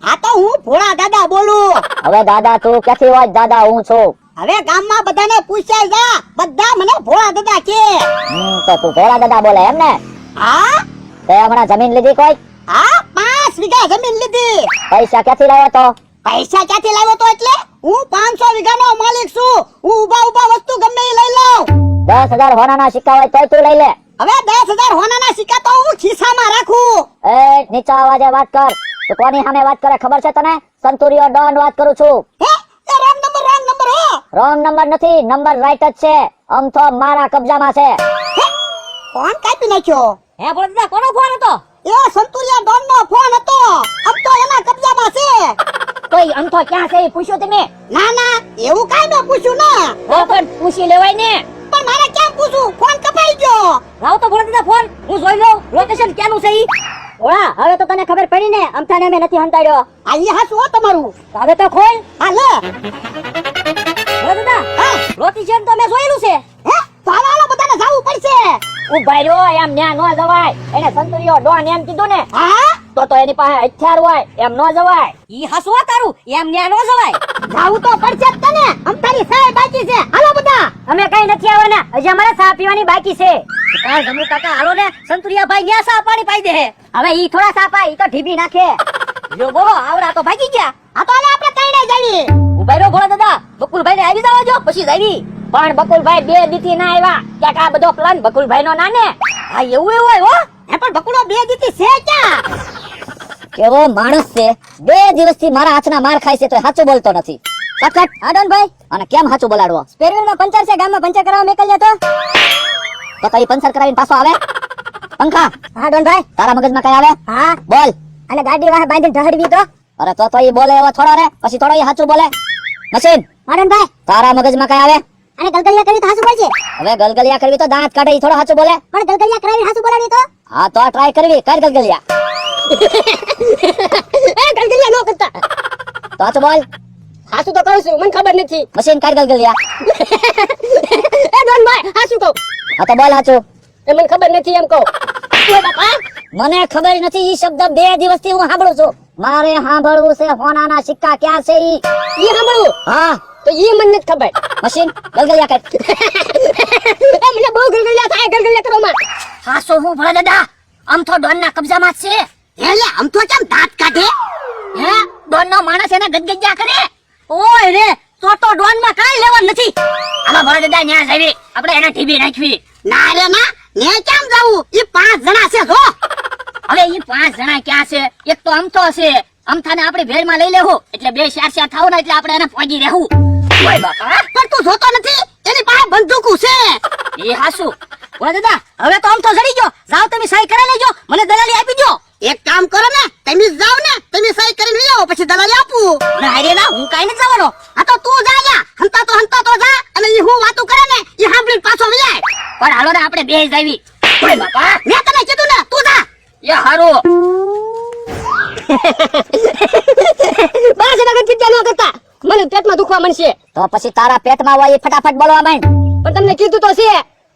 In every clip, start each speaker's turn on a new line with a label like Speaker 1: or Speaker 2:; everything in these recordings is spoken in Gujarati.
Speaker 1: આ તો હું ભોળા દાદા બોલું.
Speaker 2: હવે દાદા તું ક્યાંથી હોય? દાદા હું છું.
Speaker 1: હવે ગામમાં બધાને પૂછ્યા જા, બધા મને ભોળા દાદા કે.
Speaker 2: તો તું ભોળા દાદા બોલે એમ ને?
Speaker 1: હા
Speaker 2: તે હમણાં જમીન લીધી કોઈ?
Speaker 1: હા 5 વીઘા જમીન લીધી.
Speaker 2: પૈસા ક્યાંથી લાવ્યો તો?
Speaker 1: પૈસા ક્યાંથી લાવ્યો તો એટલે હું 500 વીઘાનો માલિક છું. હું ઊભા વસ્તુ ગમે એ લઈ લઉં.
Speaker 2: 10,000 હોનાના સિક્કા હોય તોય તું લઈ લે.
Speaker 1: હવે 10,000 હોનાના સિક્કા તો હું ખિસ્સામાં રાખું.
Speaker 2: એ નીચા અવાજે વાત કર. તું કોની સામે વાત કરે ખબર છે તને? સંતુરિયો ડોન વાત કરું છું.
Speaker 1: હે એ રોંગ નંબર હો.
Speaker 2: રોંગ નંબર નથી, નંબર રાઈટ જ છે. આમ તો મારા કબજામાં છે.
Speaker 1: ફોન કાપી નાખ્યો.
Speaker 2: હે બોલતા કોનો ફોન હતો?
Speaker 1: એ સંતુલિયા ડોન નો ફોન હતો. અબ તો એના કબજામાં છે.
Speaker 2: કોઈ અંતો ક્યાં છે એ પૂછ્યું તમે?
Speaker 1: ના ના એવું કાઈ ન પૂછ્યું ના.
Speaker 2: પણ પૂછી લેવાય ને.
Speaker 1: પણ મારે ક્યાં પૂછું? ફોન કપાઈ ગયો.
Speaker 2: લાવ તો બોલતા ફોન, હું જોઈ લઉં લોકેશન ક્યાંનું છે ઈ. ઓળા હવે તો તને ખબર પડી ને અમથાને મે નથી હંતાડ્યો.
Speaker 1: આ ઈ હાસું હો તમારું.
Speaker 2: હવે તો ખોલ.
Speaker 1: હા લે.
Speaker 2: દાદા હા લોકેશન તો મે જોયેલું છે.
Speaker 1: હે તો હાલો બધાને જાવું પડશે.
Speaker 2: ઉભા રહ્યો, એમ ન્યા નો જવાય. એને સંતુરિયો ડોન એમ કીધું ને.
Speaker 1: હા
Speaker 2: તો એની પાસે હથિયાર હોય એમ નો જવાય. ઈ હાસું તારું એમ ન્યા નો જવાય.
Speaker 1: જાવું તો પડશે જ તને. અમતારી સાહેબ બાકી છે. હાલો બધા.
Speaker 2: અમે કઈ નથી આવવાના, હજી અમારે ચા પીવાની બાકી છે. કાલ જમુ કાકા હાલો ને, સંતુરિયા ભાઈ ન્યા ચા પાણી પાઈ દે. હવે ઈ થોડા ચા પાય, ઈ તો ઢીબી નાખે. જો બોલો આવડા તો ભાગી ગયા.
Speaker 1: આ તો હવે આપણે તૈણે જઈએ.
Speaker 2: ઉભા રહ્યો ભોળા દાદા, બકુલભાઈ ને આવી જવા જો પછી જાવી. પણ બકુલભાઈ 2 દીથી ના આવ્યા. ક્યાંક આ બધો પ્લાન બકુલભાઈ નો ના ને. હા એવું હોય હો.
Speaker 1: હે પણ બકુડો 2 દીથી છે ક્યાં?
Speaker 2: કેવો માણસ છે, 2 દિવસથી મારા હાથના માર ખાય છે તો સાચું બોલતો નથી. સખત આડોન ભાઈ, અને કેમ સાચું બોલાડવો? સ્પેરવેલ માં પંચર છે, ગામમાં પંચર કરાવવા મેકલ્યા તો કઈ પંચર કરાવીને પાછો આવે? પંખા આડોન ભાઈ તારા મગજમાં કઈ આવે? હા બોલ. અને ગાડી વાહે બાંધીને ઢહડવી તો? અરે તો ઈ બોલે એવો થોડો રે, પછી થોડો ઈ સાચું બોલે. મશીન આડોન ભાઈ તારા મગજમાં કઈ આવે?
Speaker 1: અને ગલગલિયા કરવી તો હાસું પડશે.
Speaker 2: હવે ગલગલિયા કરવી તો દાંત કાઢે ઈ થોડો સાચું બોલે.
Speaker 1: પણ ગલગલિયા કરાવી હાસું બોલાવી તો?
Speaker 2: હા તો ટ્રાય કરવી, કર ગલગલિયા.
Speaker 1: એ ગલગલિયા નો કરતા.
Speaker 2: તો સાચું બોલ.
Speaker 1: હાસું તો કહું છું, મને ખબર નથી.
Speaker 2: મશીન કર ગલગલિયા.
Speaker 1: એ ડોન ભાઈ હાસું કહું.
Speaker 2: હા તો બોલ સાચું.
Speaker 1: એ મને ખબર નથી એમ કહું. ઓય બાપા
Speaker 2: મને ખબર નથી, ઈ શબ્દ 2 દિવસથી હું સાંભળું છું. મારે સાંભળવું છે હોનાના સિક્કા ક્યાં છે ઈ.
Speaker 1: ઈ સાંભળું?
Speaker 2: હા
Speaker 1: તો ઈ મને નથી ખબર.
Speaker 2: મશીન ગલગલિયા કર.
Speaker 1: એ મને બહુ ગલગલિયા થાય, ગલગલિયા કરો માં.
Speaker 2: હાસો હું ભલા દાદા, આમ તો ડોન ના કબજામાં જ છે.
Speaker 1: એટલે આમ તો કેમ દાંત કાઢે?
Speaker 2: હે ડોન નો માણસ એને ગદગદિયા કરે. ઓય રે તો ડોન માં કાઈ લેવા નથી. આમાં ભલા દાદા ન્યા જાવી, આપણે એને ટીવી રાખવી.
Speaker 1: ના રે ના, ને કેમ જાવું? ઈ 5 જણા છે જો.
Speaker 2: હવે ઈ 5 જણા ક્યાં છે? એક તો અમથો છે, અમથાને આપણે ભેળમાં લઈ લેવું એટલે 2 4 થાવ ને એટલે આપણે એને પહોંચી રહેવું. ઓય બાપા
Speaker 1: પણ તું જોતો નથી, એની પાસે બંદૂકો છે.
Speaker 2: એ હાસુ. ઓય દાદા હવે તો અમથો ચડી ગયો, જાવ તમે સહી કરાવી લેજો, મને દલાલી આપી દો.
Speaker 1: એક કામ કરો ને, તમે જાવ ને, તમે સહી કરીને લઈ આવો, પછી દલાલી આપું.
Speaker 2: ના રે ના, હું કાઈ નથી જવાનો.
Speaker 1: આ તો તું જા જા, હંતા તો જા, અને ઈ હું વાતું કરે ને ઈ સાંભળીને પાછો વયાય.
Speaker 2: પણ હાલો ને આપણે 2 જાવી. ઓય બાપા
Speaker 1: મેં તને કીધું ને, તું જા.
Speaker 2: એ હારું.
Speaker 1: બસ એના ચિંતા ન કરતા, મને પેટમાં દુખવા મળશે.
Speaker 2: તો પછી તારા પેટમાં હોય એ ફટાફટ બોલવા માંડ.
Speaker 1: પણ તમને કીધું તો છે,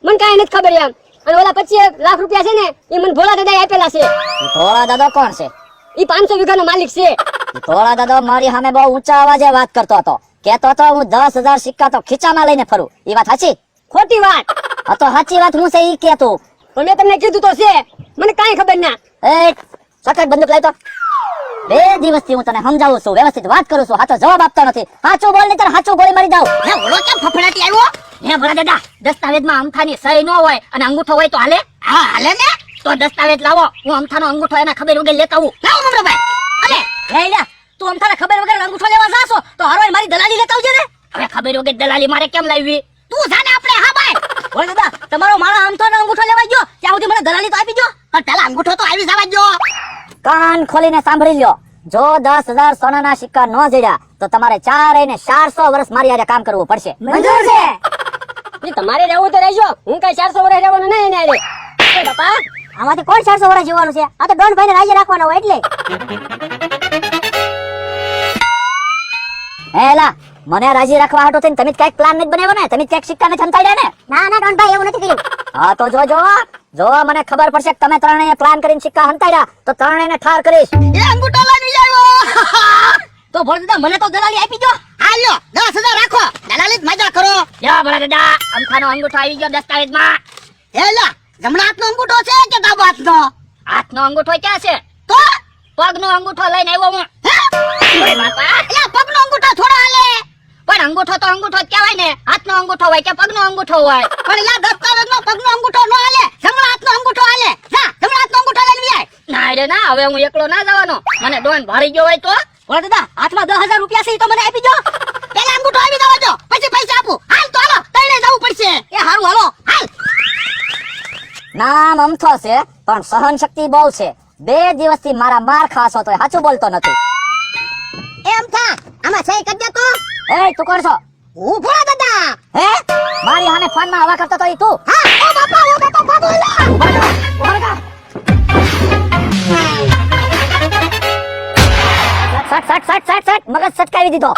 Speaker 1: મને કાઈ નથી ખબર એમ. અને ઓલા 25 લાખ રૂપિયા છે ને, એ મને ભોળા દાદાએ આપેલા છે.
Speaker 2: થોડા દાદો કોણ છે?
Speaker 1: ઈ 500 વીઘાનો માલિક છે.
Speaker 2: થોડા દાદો મારી સામે બહુ ઊંચા અવાજે વાત કરતો હતો. કહેતો હતો હું 10,000 સિક્કા તો ખીચામાં લઈને ફરું. એ વાત સાચી?
Speaker 1: ખોટી વાત.
Speaker 2: આ તો સાચી વાત હું છે ઈ કહેતો.
Speaker 1: પણ મેં તમને કીધું તો છે, મને કાઈ ખબર ના.
Speaker 2: એ સખત બંદૂક લાવ તો. 2 દિવસથી હું તને સમજાવું છું, વ્યવસ્થિત વાત કરું છું, હાચો જવાબ આપતો નથી. સાચું બોલ નહીતર સાચું ગોળી મારી દઉં.
Speaker 1: હે ઓલો કેમ ફફડાટી આવ્યો?
Speaker 2: હે ભલા દાદા, દસ્તાવેજમાં અમથાની સહી ન હોય અને અંગૂઠો હોય તો હાલે?
Speaker 1: હા હાલે ને.
Speaker 2: તો દસ્તાવેજ લાવો, હું અમથાનો અંગૂઠો એના ખબર વગર લેતા આવું.
Speaker 1: લાવો મમરાભાઈ.
Speaker 2: અલે લઈ લે. તું અમથાને ખબર વગર અંગૂઠો લેવા જાશો તો હારો મારી દલાલી લેતા આવજે ને. હવે ખબર વગર દલાલી મારે કેમ લાવવી?
Speaker 1: તું જાને આપણે હા ભાઈ.
Speaker 2: બોલ દાદા, તમારો મારા અમથાનો અંગૂઠો લેવા ગયો ત્યાં સુધી મને દલાલી તો આપી દો.
Speaker 1: પણ પેલા અંગૂઠો તો આવી જવા દો.
Speaker 2: કાન ખોલીને સાંભળી લ્યો, જો 10,000 સોનાના સિક્કા ન જડ્યા તો તમારે 400 વર્ષ મારી હારે કામ કરવું પડશે.
Speaker 1: મંજૂર છે. તમારે રહેવું તો રહેજો, હું કઈ 400 વર્ષ રહેવાનું નહીં ને રે. ઓય બાપા,
Speaker 2: આમાંથી કોણ 400 વર્ષ જીવવાનું છે? આ તો ડોન ભાઈને રાજી રાખવાનો હોય એટલે. હેલા મને રાજી રાખવા હાટો થઈને તમે કઈક પ્લાન નથી બનાવ્યો ને? તમે કઈક સિક્કા નથી હંતાડ્યા ને?
Speaker 1: ના ના ડોન ભાઈ એવું નથી કર્યું.
Speaker 2: હા તો જો મને ખબર પડશે કે તમે ત્રણેય પ્લાન કરીને સિક્કા હંતાડ્યા તો ત્રણેયને ઠાર કરીશ.
Speaker 1: એ અંગૂઠો લઈને આવ્યો.
Speaker 2: ભોળા દાદા મને તો દલાલી આપી દો.
Speaker 3: આ લ્યો 10,000 રાખો, દલાલી જ મજા કરો.
Speaker 2: લ્યો ભોળા દાદા અંગૂઠાનો અંગૂઠો આવી ગયો દસ્તાવેજમાં.
Speaker 3: એ લ્યો, જમણા હાથનો અંગૂઠો છે કે ડાબા હાથનો?
Speaker 2: હાથનો અંગૂઠો ક્યાં છે?
Speaker 3: તો
Speaker 2: પગનો અંગૂઠો લઈને આવ્યો હું. ઓય બાપા,
Speaker 3: એટલે પગનો અંગૂઠો થોડો હાલે.
Speaker 2: પણ અંગૂઠો તો અંગૂઠો જ કહેવાય ને. હાથનો અંગૂઠો હોય કે પગનો અંગૂઠો હોય?
Speaker 3: પણ યાર દસ્તાવેજનો પગનો અંગૂઠો ન હાલે, જમણા હાથનો અંગૂઠો હાલે. જા જમણા હાથનો અંગૂઠો લઈને આય.
Speaker 2: ના રે ના, હવે હું એકલો ના જવાનો. મને ડોન ભાળી ગયો હોય તો.
Speaker 3: ભોળા દાદા હાથમાં 10,000 રૂપિયા છે ઈ તો મને આપી દો. પેલા અંગૂઠો આવી જવા દો, પછી પૈસા આપું. હાલ તો હાલો, તઈને જવું પડશે. એ હારું હાલો, હાલ.
Speaker 2: નામ અમથો છે પણ સહન શક્તિ બહુ છે. 2 દિવસથી મારા માર ખાસો તો સાચું બોલતો નથી.
Speaker 3: એમ થા, આમાં સહી કરી દે તો.
Speaker 2: એ તું કોણ છો?
Speaker 3: હું ભોળા દાદા.
Speaker 2: હે મારી સામે ફોનમાં હવા કરતો તો ઈ તું?
Speaker 3: હા, ઓ બાપા ભગોલા.
Speaker 2: ઉભા રહો, ઉભા રહો. સટ સટ સટ સટ સટ મગજ સટકાવી દીધો.